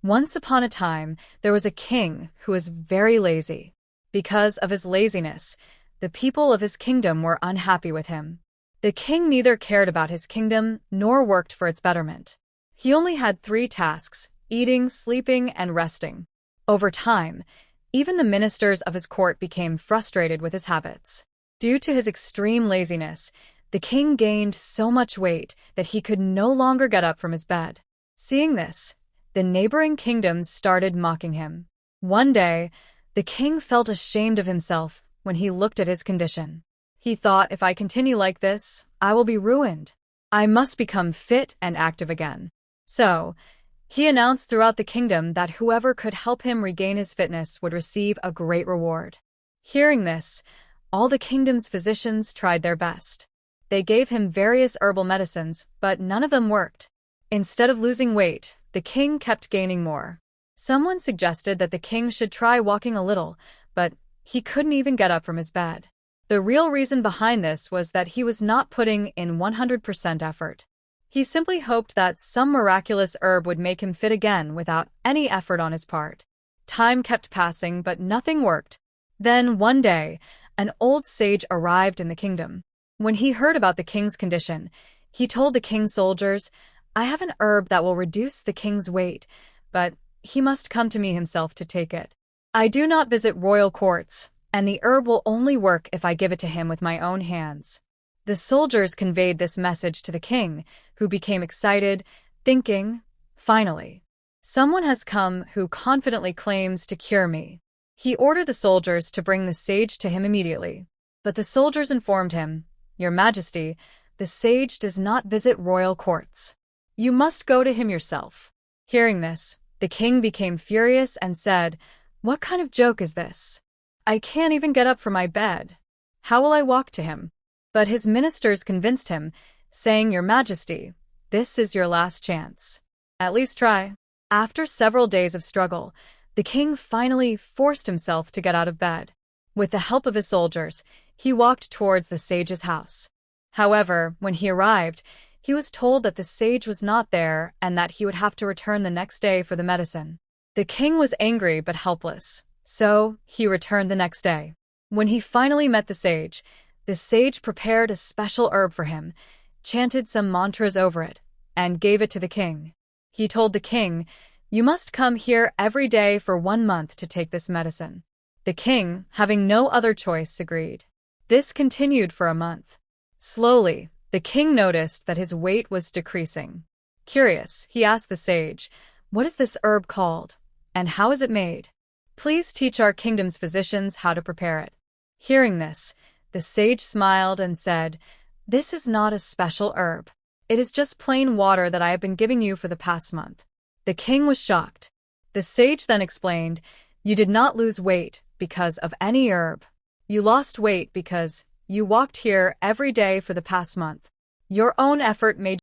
Once upon a time, there was a king who was very lazy. Because of his laziness, the people of his kingdom were unhappy with him. The king neither cared about his kingdom nor worked for its betterment. He only had 3 tasks: eating, sleeping, and resting. Over time, even the ministers of his court became frustrated with his habits. Due to his extreme laziness, the king gained so much weight that he could no longer get up from his bed. Seeing this, the neighboring kingdoms started mocking him. One day, the king felt ashamed of himself when he looked at his condition. He thought, if I continue like this, I will be ruined. I must become fit and active again. So, he announced throughout the kingdom that whoever could help him regain his fitness would receive a great reward. Hearing this, all the kingdom's physicians tried their best. They gave him various herbal medicines, but none of them worked. Instead of losing weight, the king kept gaining more. Someone suggested that the king should try walking a little, but he couldn't even get up from his bed. The real reason behind this was that he was not putting in 100% effort. He simply hoped that some miraculous herb would make him fit again without any effort on his part. Time kept passing, but nothing worked. Then, one day, an old sage arrived in the kingdom. When he heard about the king's condition, he told the king's soldiers, "I have an herb that will reduce the king's weight, but he must come to me himself to take it. I do not visit royal courts, and the herb will only work if I give it to him with my own hands." The soldiers conveyed this message to the king, who became excited, thinking, "Finally, someone has come who confidently claims to cure me." He ordered the soldiers to bring the sage to him immediately. But the soldiers informed him, "Your Majesty, the sage does not visit royal courts. You must go to him yourself." Hearing this, the king became furious and said, "What kind of joke is this? I can't even get up from my bed. How will I walk to him?" But his ministers convinced him, saying, "Your Majesty, this is your last chance. At least try." After several days of struggle, the king finally forced himself to get out of bed. With the help of his soldiers, he walked towards the sage's house. However, when he arrived, he was told that the sage was not there and that he would have to return the next day for the medicine. The king was angry but helpless, so he returned the next day. When he finally met the sage prepared a special herb for him, chanted some mantras over it, and gave it to the king. He told the king, "You must come here every day for 1 month to take this medicine." The king, having no other choice, agreed. This continued for a month. Slowly, the king noticed that his weight was decreasing. Curious, he asked the sage, "What is this herb called, and how is it made? Please teach our kingdom's physicians how to prepare it." Hearing this, the sage smiled and said, "This is not a special herb. It is just plain water that I have been giving you for the past month." The king was shocked. The sage then explained, "You did not lose weight because of any herb. You lost weight because you walked here every day for the past month. Your own effort made